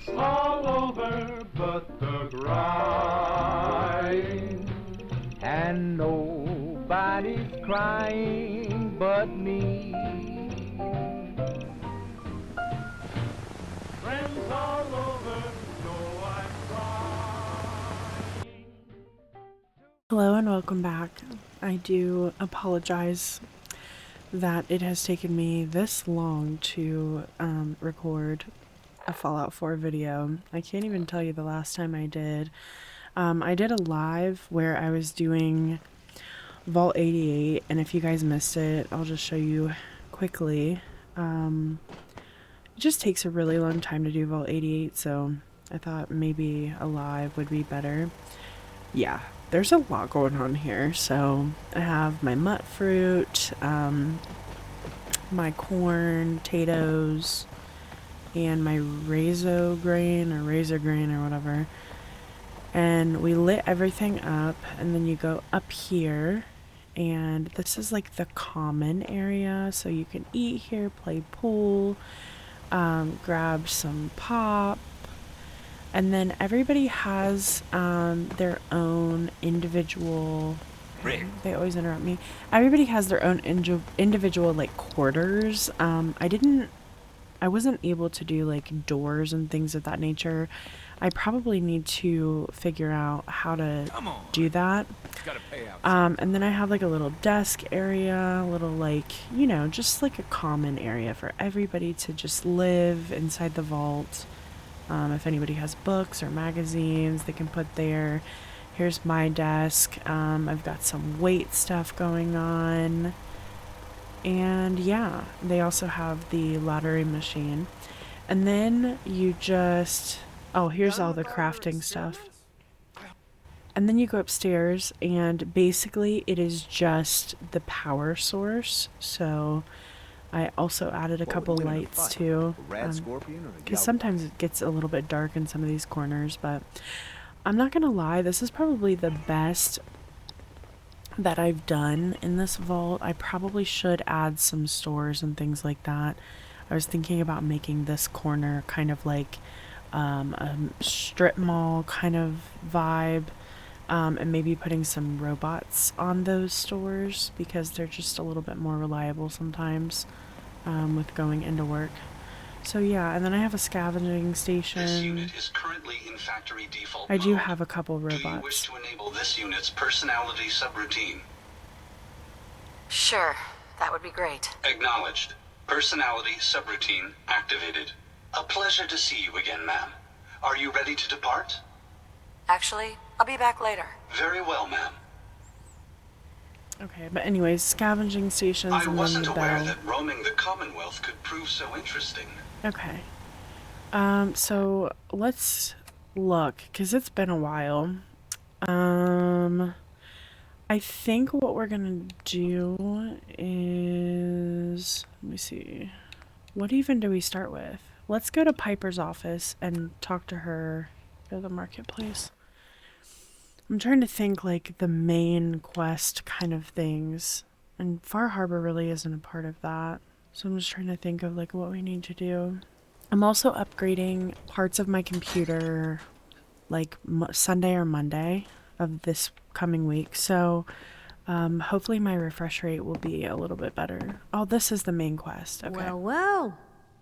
It's all over but the grind. And nobody's crying but me. Friends all over know I'm crying. Hello and welcome back. I do apologize that it has taken me this long to record a Fallout 4 video. I can't even tell you the last time I did. I did a live where I was doing Vault 88, and if you guys missed it, I'll just show you quickly. It just takes a really long time to do Vault 88, so I thought maybe a live would be better. Yeah, there's a lot going on here. So I have my mut fruit, my corn, potatoes, and my razor grain or whatever. And we lit everything up, and then you go up here, and this is like the common area, so you can eat here, play pool, grab some pop. And then everybody has their own individual. They always interrupt me. Everybody has their own individual like quarters. I wasn't able to do like doors and things of that nature. I probably need to figure out how to do that. And then I have like a little desk area, a little like, you know, just like a common area for everybody to just live inside the vault. If anybody has books or magazines, they can put there. Here's my desk. I've got some weight stuff going on. And yeah, they also have the lottery machine. And then you just... Oh, here's all the crafting stuff. And then you go upstairs, and basically it is just the power source. So I also added a couple lights too, because sometimes it gets a little bit dark in some of these corners, but I'm not gonna lie, this is probably the best that I've done in this vault. I probably should add some stores and things like that. I was thinking about making this corner kind of like a strip mall kind of vibe. And maybe putting some robots on those stores because they're just a little bit more reliable sometimes with going into work. So yeah, and then I have a scavenging station. This unit is currently in factory default I do mode. have a couple robots. Do you wish to enable this unit's personality subroutine? Sure, that would be great. Acknowledged. Personality subroutine activated. A pleasure to see you again, ma'am. Are you ready to depart? Actually, I'll be back later. Very well, ma'am. Okay, but anyways, scavenging stations I and wasn't then the aware bell. that roaming the Commonwealth could prove so interesting. Okay. So let's look, because it's been a while. I think what we're gonna do is, let me see, what even do we start with? Let's go to Piper's office and talk to her. Go to the marketplace. I'm trying to think like the main quest kind of things, and Far Harbor really isn't a part of that. So I'm just trying to think of like what we need to do. I'm also upgrading parts of my computer like Sunday or Monday of this coming week. So hopefully my refresh rate will be a little bit better. Oh, this is the main quest. Okay. Well, well.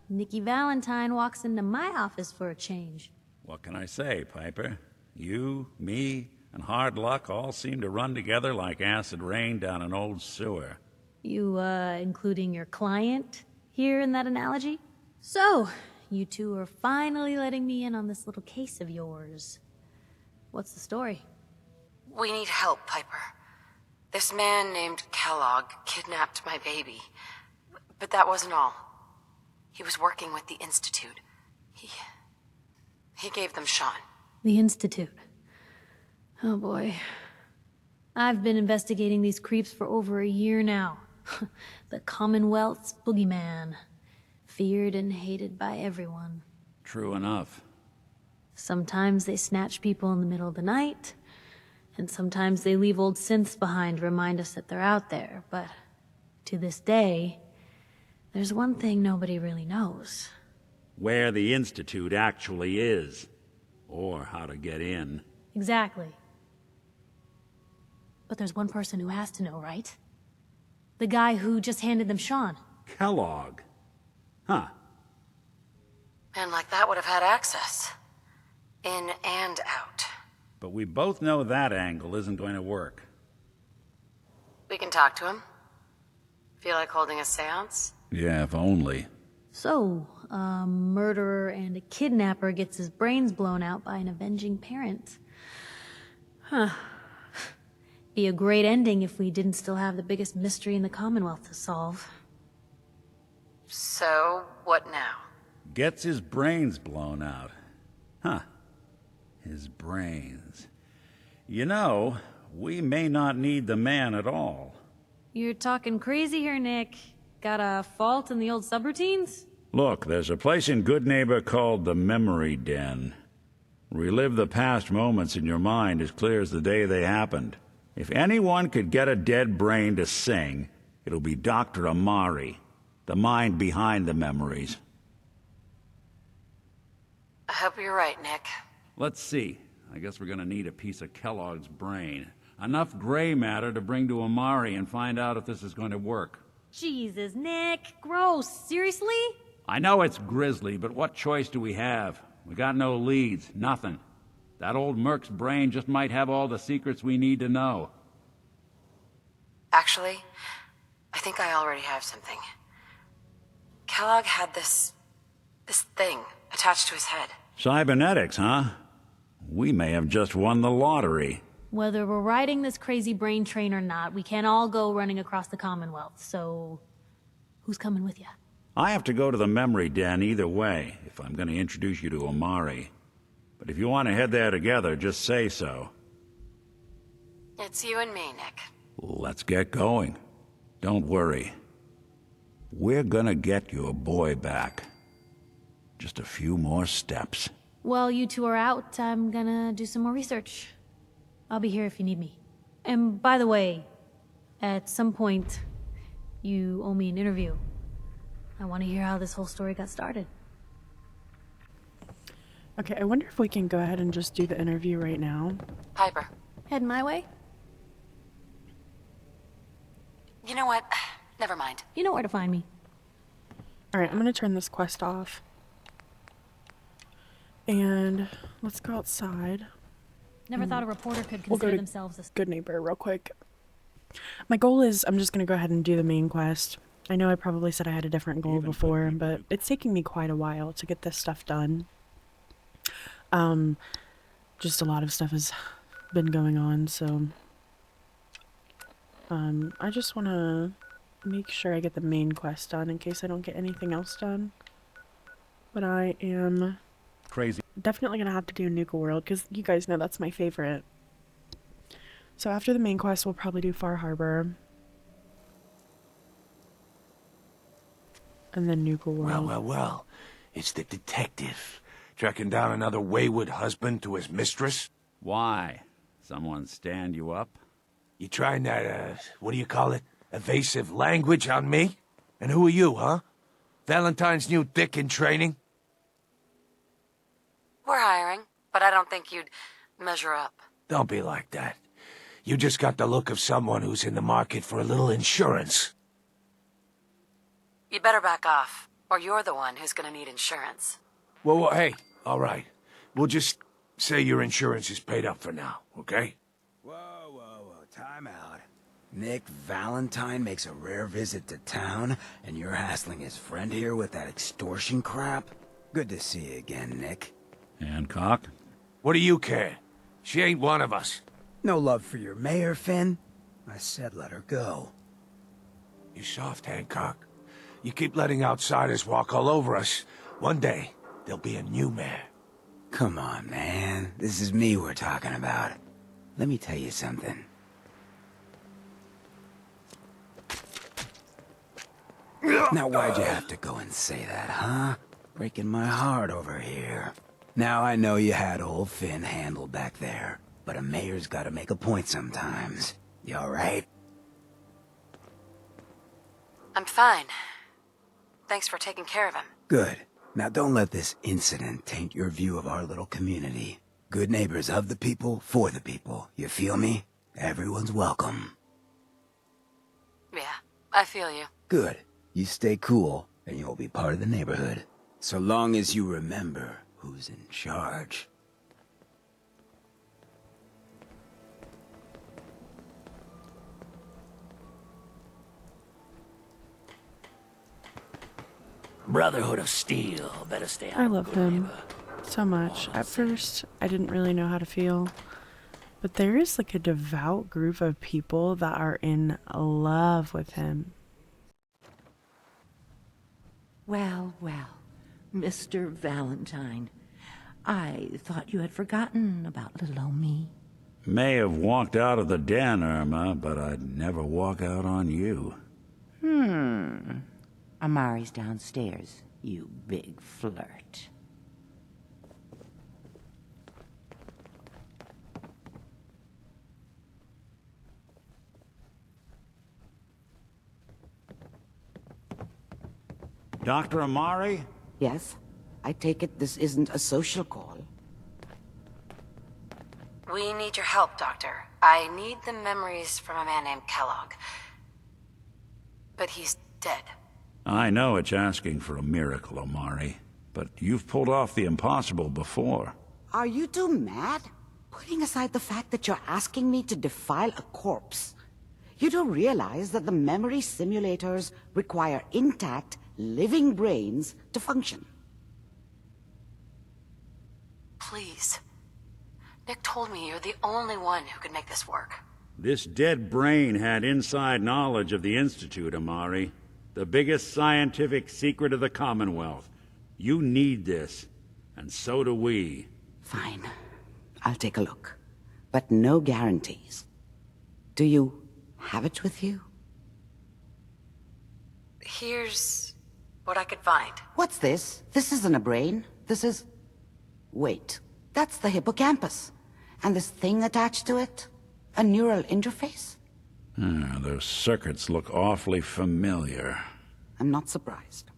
Nikki Valentine walks into my office for a change. What can I say, Piper? You, me, and hard luck all seem to run together like acid rain down an old sewer. You, including your client here in that analogy? So, you two are finally letting me in on this little case of yours. What's the story? We need help, Piper. This man named Kellogg kidnapped my baby. But that wasn't all. He was working with the Institute. He gave them Sean. The Institute. Oh boy. I've been investigating these creeps for over a year now. The Commonwealth's boogeyman. Feared and hated by everyone. True enough. Sometimes they snatch people in the middle of the night, and sometimes they leave old synths behind to remind us that they're out there, but to this day, there's one thing nobody really knows. where the Institute actually is, or how to get in. Exactly. But there's one person who has to know, right? The guy who just handed them Sean. Kellogg. Huh. Man like that would have had access. In and out. But we both know that angle isn't going to work. We can talk to him. Feel like holding a seance? Yeah, if only. So, a murderer and a kidnapper gets his brains blown out by an avenging parent. Huh. Be a great ending if we didn't still have the biggest mystery in the Commonwealth to solve. So, what now? Gets his brains blown out. Huh. His brains. You know, we may not need the man at all. You're talking crazy here, Nick. Got a fault in the old subroutines? Look, there's a place in Good Neighbor called the Memory Den. Relive the past moments in your mind as clear as the day they happened. If anyone could get a dead brain to sing, it'll be Dr. Amari, the mind behind the memories. I hope you're right, Nick. Let's see. I guess we're gonna need a piece of Kellogg's brain. Enough gray matter to bring to Amari and find out if this is going to work. Jesus, Nick. Gross. Seriously? I know it's grisly, but what choice do we have? We got no leads, nothing. That old Merc's brain just might have all the secrets we need to know. Actually, I think I already have something. Kellogg had this thing attached to his head. Cybernetics, huh? We may have just won the lottery. Whether we're riding this crazy brain train or not, we can't all go running across the Commonwealth, so... who's coming with you? I have to go to the Memory Den either way, if I'm going to introduce you to Amari. But if you want to head there together, just say so. It's you and me, Nick. Let's get going. Don't worry. We're gonna get your boy back. Just a few more steps. While you two are out, I'm gonna do some more research. I'll be here if you need me. And by the way, at some point, you owe me an interview. I want to hear how this whole story got started. Okay, I wonder if we can go ahead and just do the interview right now. Piper. Heading my way? You know what? Never mind. You know where to find me. Alright, I'm gonna turn this quest off. And let's go outside. Never thought a reporter could We'll go consider to themselves a... Good Neighbor real quick. My goal is I'm just gonna go ahead and do the main quest. I know I probably said I had a different goal before, but it's taking me quite a while to get this stuff done. Just a lot of stuff has been going on, so I just want to make sure I get the main quest done in case I don't get anything else done. But I am Crazy. definitely going to have to do Nuka World because you guys know that's my favorite. So after the main quest, we'll probably do Far Harbor. And then Nuka World. Well. It's the detective. Tracking down another wayward husband to his mistress. Why? Someone stand you up? You trying that, what do you call it? Evasive language on me? And who are you, huh? Valentine's new dick in training? We're hiring, but I don't think you'd measure up. Don't be like that. You just got the look of someone who's in the market for a little insurance. You better back off, or you're the one who's gonna need insurance. Well, hey, all right. We'll just say your insurance is paid up for now, okay? Whoa, time out. Nick Valentine makes a rare visit to town, and you're hassling his friend here with that extortion crap? Good to see you again, Nick. Hancock? What do you care? She ain't one of us. No love for your mayor, Finn? I said let her go. You soft, Hancock. You keep letting outsiders walk all over us. One day, there'll be a new mayor. Come on, man. This is me we're talking about. Let me tell you something. Now why'd you have to go and say that, huh? Breaking my heart over here. Now I know you had old Finn handled back there, but a mayor's gotta make a point sometimes. You alright? I'm fine. Thanks for taking care of him. Good. Now don't let this incident taint your view of our little community. Good neighbors of the people, for the people. You feel me? Everyone's welcome. Yeah, I feel you. Good. You stay cool, and you'll be part of the neighborhood. So long as you remember who's in charge. Brotherhood of Steel. Better stay out I of love Good him Neighbor. so much. At first, I didn't really know how to feel. But there is like a devout group of people that are in love with him. Well, Mr. Valentine. I thought you had forgotten about little old me. May have walked out of the den, Irma, but I'd never walk out on you. Amari's downstairs, you big flirt. Dr. Amari? Yes? I take it this isn't a social call. We need your help, Doctor. I need the memories from a man named Kellogg. But he's dead. I know it's asking for a miracle, Amari, but you've pulled off the impossible before. Are you two mad? Putting aside the fact that you're asking me to defile a corpse, you do realize that the memory simulators require intact, living brains to function. Please. Nick told me you're the only one who could make this work. This dead brain had inside knowledge of the Institute, Amari. The biggest scientific secret of the Commonwealth. You need this, and so do we. Fine. I'll take a look. But no guarantees. Do you have it with you? Here's what I could find. What's this? This isn't a brain. This is... Wait. That's the hippocampus. And this thing attached to it? A neural interface? Those circuits look awfully familiar. I'm not surprised.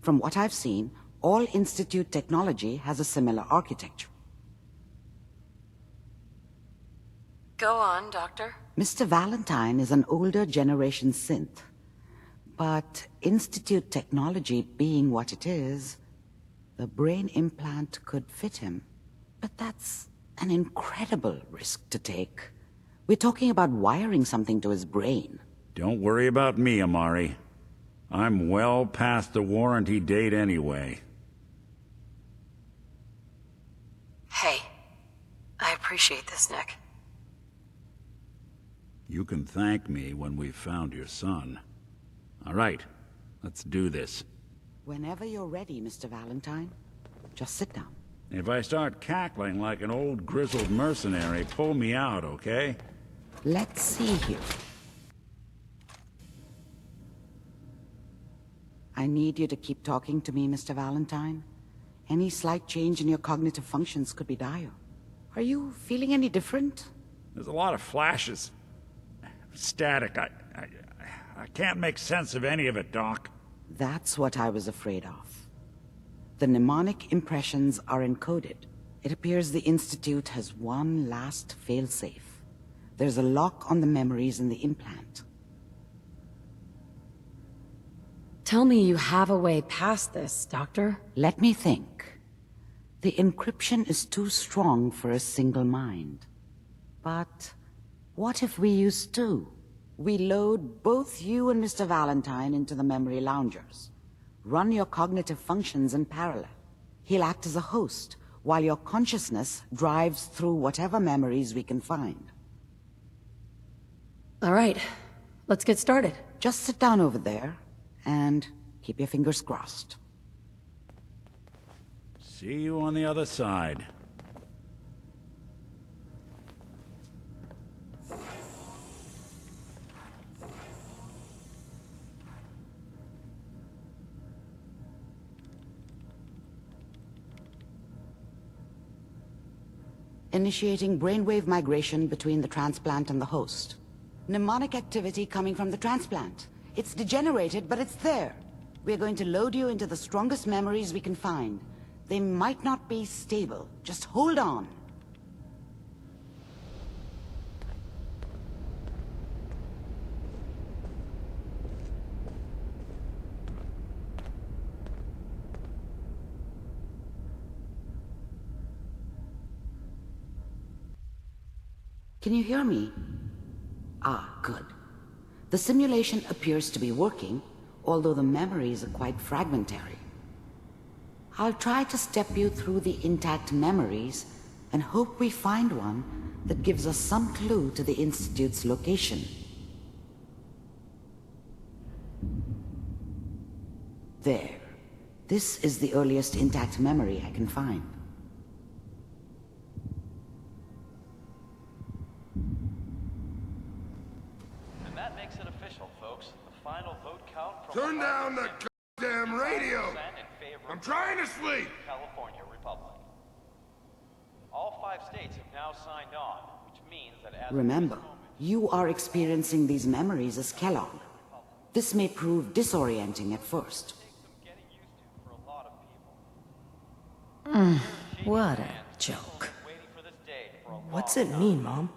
From what I've seen, all Institute technology has a similar architecture. Go on, Doctor. Mr. Valentine is an older generation synth. But Institute technology being what it is, the brain implant could fit him. But that's an incredible risk to take. We're talking about wiring something to his brain. Don't worry about me, Amari. I'm well past the warranty date anyway. Hey, I appreciate this, Nick. You can thank me when we've found your son. All right, let's do this. Whenever you're ready, Mr. Valentine. Just sit down. If I start cackling like an old grizzled mercenary, pull me out, okay? Let's see here. I need you to keep talking to me, Mr. Valentine. Any slight change in your cognitive functions could be dire. Are you feeling any different? There's a lot of flashes. Static. I can't make sense of any of it, Doc. That's what I was afraid of. The mnemonic impressions are encoded. It appears the Institute has one last failsafe. There's a lock on the memories in the implant. Tell me you have a way past this, Doctor. Let me think. The encryption is too strong for a single mind. But what if we use two? We load both you and Mr. Valentine into the memory loungers. Run your cognitive functions in parallel. He'll act as a host, while your consciousness drives through whatever memories we can find. All right, let's get started. Just sit down over there, and keep your fingers crossed. See you on the other side. Initiating brainwave migration between the transplant and the host. Mnemonic activity coming from the transplant. It's degenerated, but it's there. We're going to load you into the strongest memories we can find. They might not be stable. Just hold on. Can you hear me? Ah, good. The simulation appears to be working, although the memories are quite fragmentary. I'll try to step you through the intact memories and hope we find one that gives us some clue to the Institute's location. There. This is the earliest intact memory I can find. Turn down the goddamn radio! I'm trying to sleep! California Republic. All 5 states have now signed on, which means that as Remember, you are experiencing these memories as Kellogg. This may prove disorienting at first. What a joke. What's it mean, Mom?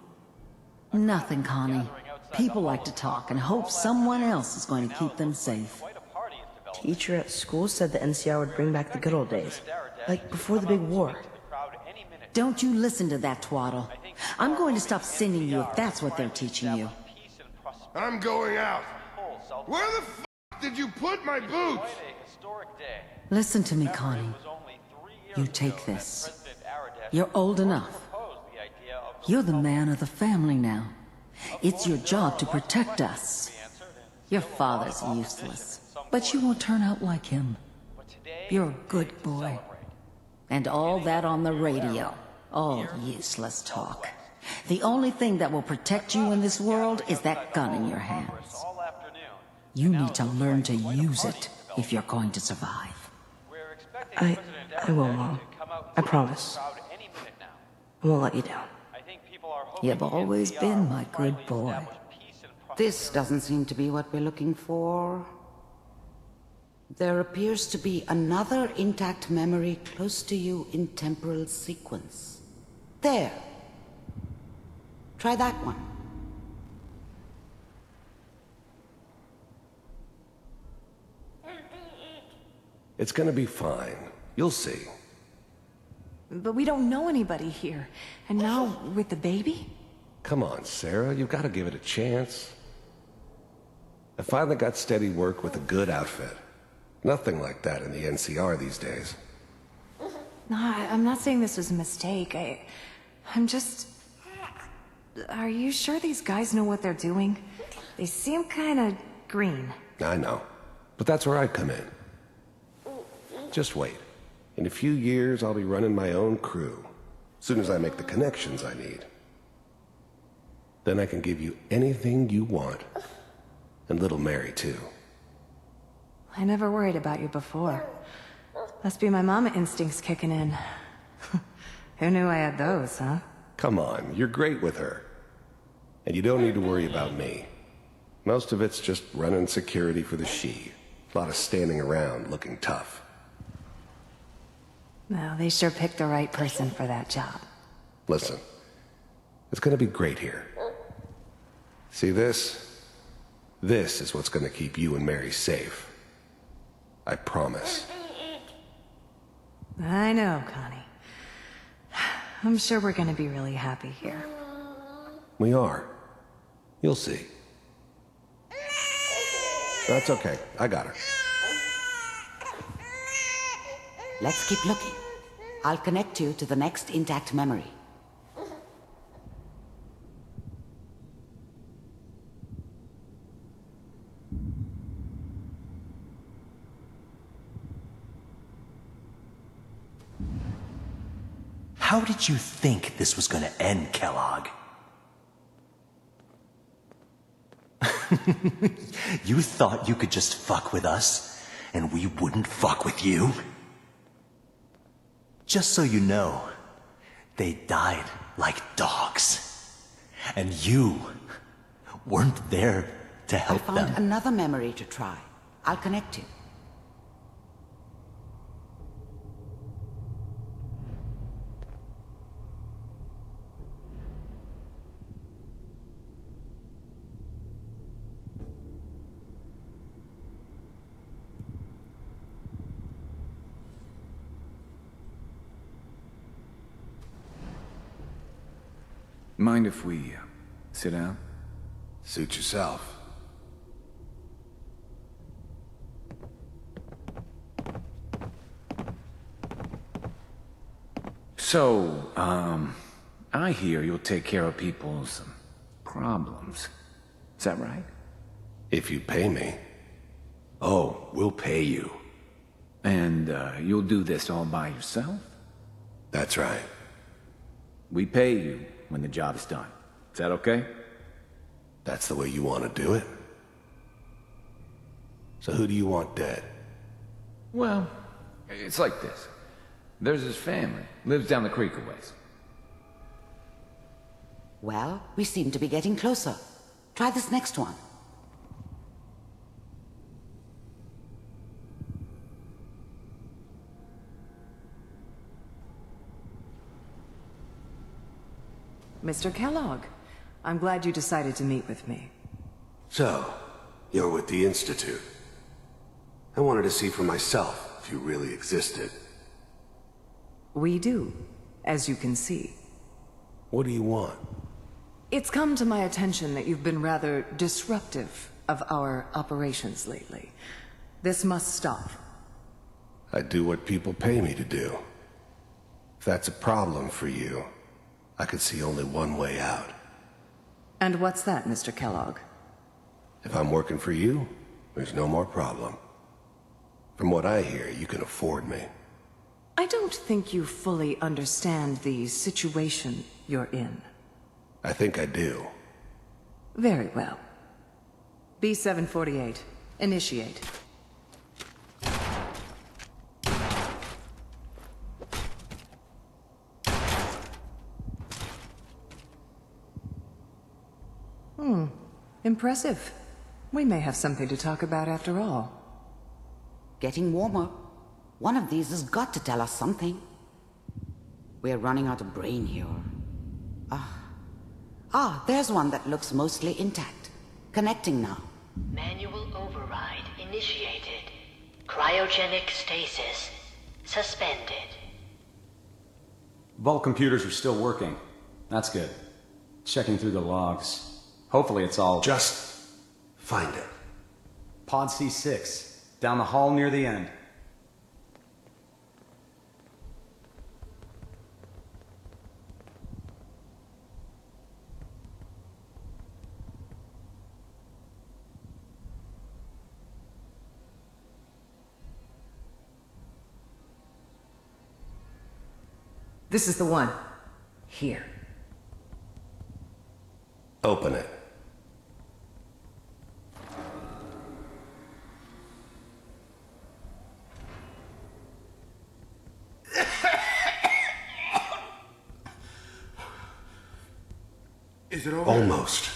Nothing, Connie. People like to talk and hope someone else is going to keep them safe. Teacher at school said the NCR would bring back the good old days, like before the big war. Don't you listen to that twaddle. I'm going to stop singing you if that's what they're teaching you. I'm going out. Where the f*** did you put my boots? Listen to me, Connie. You take this. You're old enough. You're the man of the family now. It's your job to protect us. Your father's useless, but you won't turn out like him. You're a good boy. And all that on the radio, all useless talk. The only thing that will protect you in this world is that gun in your hands. You need to learn to use it if you're going to survive. I will, Mom. I promise. I won't let you down. You've always been my good boy. This doesn't seem to be what we're looking for. There appears to be another intact memory close to you in temporal sequence. There. Try that one. It's gonna be fine. You'll see. But we don't know anybody here. And now, with the baby? Come on, Sarah, you've got to give it a chance. I finally got steady work with a good outfit. Nothing like that in the NCR these days. No, I'm not saying this was a mistake. I'm just... Are you sure these guys know what they're doing? They seem kinda green. I know. But that's where I come in. Just wait. In a few years, I'll be running my own crew. Soon as I make the connections I need. Then I can give you anything you want. And little Mary, too. I never worried about you before. Must be my mama instincts kicking in. Who knew I had those, huh? Come on, you're great with her. And you don't need to worry about me. Most of it's just running security for the she. A lot of standing around looking tough. Well, they sure picked the right person for that job. Listen, it's gonna be great here. See this? This is what's gonna keep you and Mary safe. I promise. I know, Connie. I'm sure we're gonna be really happy here. We are. You'll see. That's okay. I got her. Let's keep looking. I'll connect you to the next intact memory. How did you think this was gonna end, Kellogg? You thought you could just fuck with us, and we wouldn't fuck with you? Just so you know, they died like dogs. And you weren't there to help them. I found another memory to try. I'll connect you. Mind if we sit down? Suit yourself. So, I hear you'll take care of people's problems. Is that right? If you pay me. Oh, we'll pay you. And, you'll do this all by yourself? That's right. We pay you when the job's done. Is that okay? That's the way you want to do it? So who do you want dead? Well, it's like this. There's his family. Lives down the creek a ways. Well, we seem to be getting closer. Try this next one. Mr. Kellogg, I'm glad you decided to meet with me. So, you're with the Institute. I wanted to see for myself if you really existed. We do, as you can see. What do you want? It's come to my attention that you've been rather disruptive of our operations lately. This must stop. I do what people pay me to do. If that's a problem for you, I could see only one way out. And what's that, Mr. Kellogg? If I'm working for you, there's no more problem. From what I hear, you can afford me. I don't think you fully understand the situation you're in. I think I do. Very well. B-748, initiate. Impressive. We may have something to talk about after all. Getting warmer. One of these has got to tell us something. We're running out of brain here. There's one that looks mostly intact. Connecting now. Manual override initiated. Cryogenic stasis suspended. Vault computers are still working. That's good. Checking through the logs. Hopefully it's all... Just find it. Pod C6. Down the hall near the end. This is the one. Here. Open it. Is it over? Almost.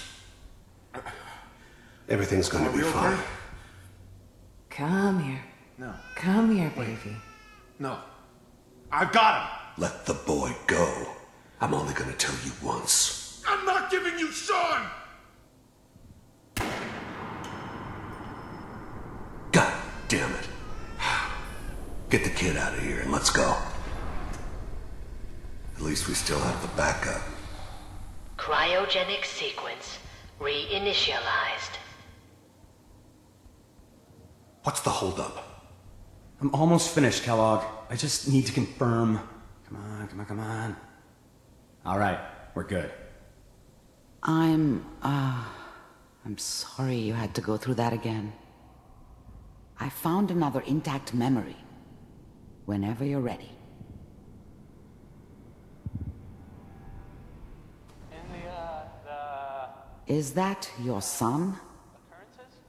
Everything's gonna be fine. Come here. No. Come here, baby. No. I've got him! Let the boy go. I'm only gonna tell you once. I'm not giving you Sean! God damn it. Get the kid out of here and let's go. At least we still have the backup. Cryogenic sequence reinitialized. What's the holdup? I'm almost finished, Kellogg. I just need to confirm. Come on, come on, come on. All right, we're good. I'm sorry you had to go through that again. I found another intact memory. Whenever you're ready. Is that your son?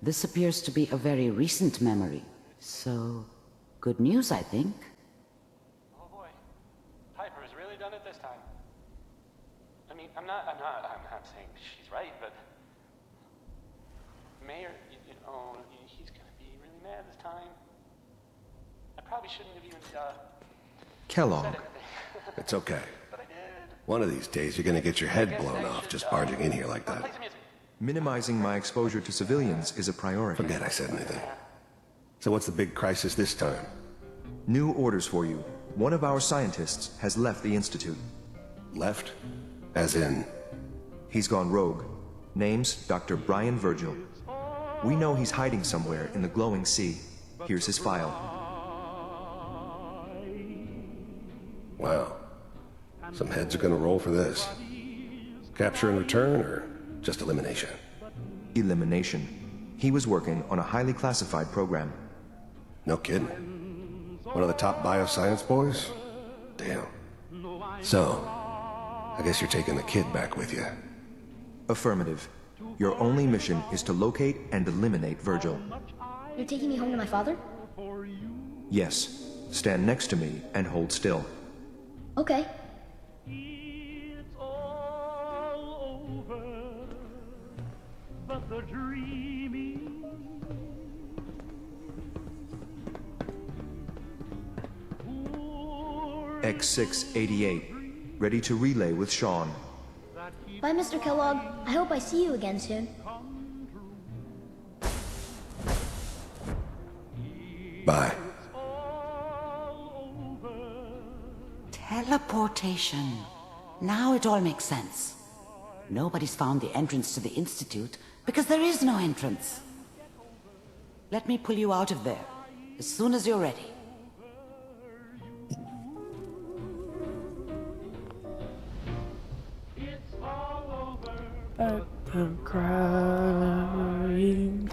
This appears to be a very recent memory. So, good news, I think. Oh boy. Piper's really done it this time. I mean, I'm not saying she's right, but Mayor, you know, he's gonna be really mad this time. I probably shouldn't have even, Kellogg. said anything. It's okay. But I did. One of these days, you're gonna get your head blown off just barging in here like that. Minimizing my exposure to civilians is a priority. Forget I said anything. So what's the big crisis this time? New orders for you. One of our scientists has left the Institute. Left? As in, He's gone rogue. Name's Dr. Brian Virgil. We know he's hiding somewhere in the glowing sea. Here's his file. Wow. Some heads are gonna roll for this. Capture and return, or just elimination? Elimination. He was working on a highly classified program. No kidding. One of the top bioscience boys? Damn. So, I guess you're taking the kid back with you. Affirmative. Your only mission is to locate and eliminate Virgil. You're taking me home to my father? Yes. Stand next to me and hold still. Okay. X688. Ready to relay with Sean. Bye, Mr. Kellogg. I hope I see you again soon. Bye. Teleportation. Now it all makes sense. Nobody's found the entrance to the Institute because there is no entrance. Let me pull you out of there as soon as you're ready. I'm crying.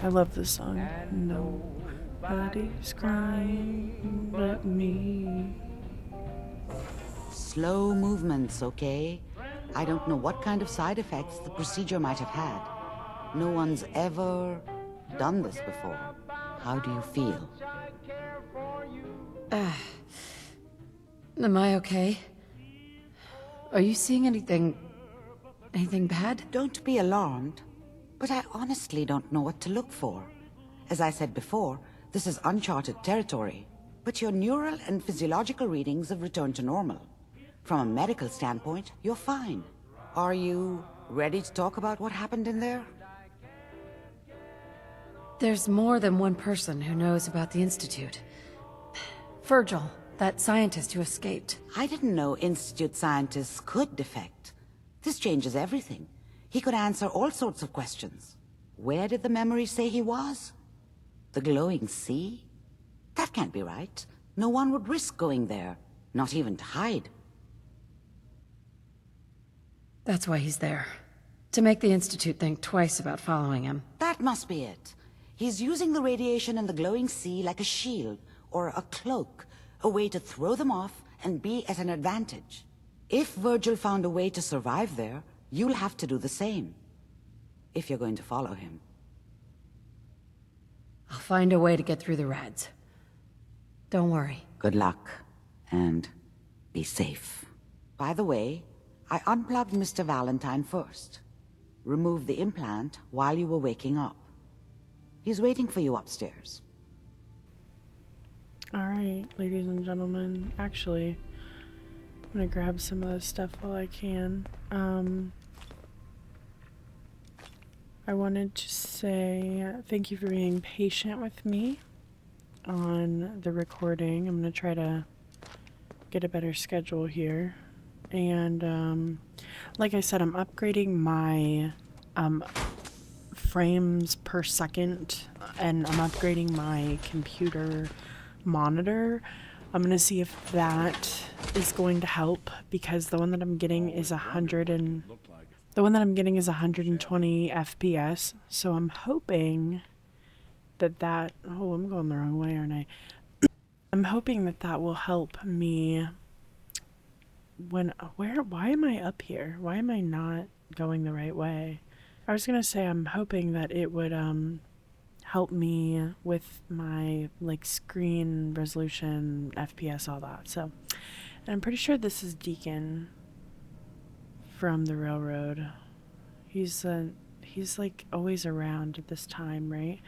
I love this song. Nobody's crying but me. Slow movements, okay? I don't know what kind of side effects the procedure might have had. No one's ever done this before. How do you feel? Am I okay? Are you seeing anything bad? Don't be alarmed, but I honestly don't know what to look for. As I said before, this is uncharted territory, but your neural and physiological readings have returned to normal. From a medical standpoint, you're fine. Are you ready to talk about what happened in there? There's more than one person who knows about the Institute. Virgil, that scientist who escaped. I didn't know Institute scientists could defect. This changes everything. He could answer all sorts of questions. Where did the memory say he was? The glowing sea? That can't be right. No one would risk going there, not even to hide. That's why he's there. To make the Institute think twice about following him. That must be it. He's using the radiation in the glowing sea like a shield or a cloak, a way to throw them off and be at an advantage. If Virgil found a way to survive there, you'll have to do the same. If you're going to follow him. I'll find a way to get through the rads. Don't worry. Good luck, and be safe. By the way, I unplugged Mr. Valentine first. Removed the implant while you were waking up. He's waiting for you upstairs. Alright, ladies and gentlemen. Actually, I'm gonna grab some of this stuff while I can. I wanted to say thank you for being patient with me on the recording. I'm gonna try to get a better schedule here. And like I said, I'm upgrading my frames per second, and I'm upgrading my computer monitor. I'm gonna see if that is going to help, because the one that I'm getting is 120 FPS. So I'm hoping that oh, I'm going the wrong way, aren't I? I'm hoping that will help me why am I up here? Why am I not going the right way? I was gonna say I'm hoping that it would help me with my screen resolution, FPS, all that. So, and I'm pretty sure this is Deacon from the railroad. He's always around at this time, right?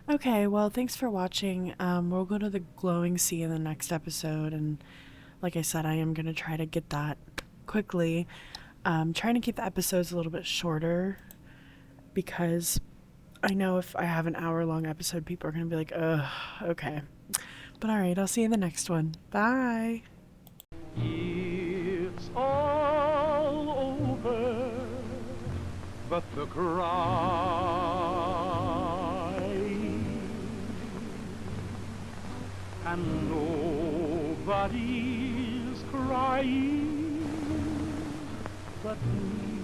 Okay, well, thanks for watching. We'll go to the glowing sea in the next episode, and like I said, I am going to try to get that quickly. Trying to keep the episodes a little bit shorter, because I know if I have an hour-long episode, people are going to be like, ugh, okay. But alright, I'll see you in the next one. Bye! It's all over, but the cry, and nobody's crying but me.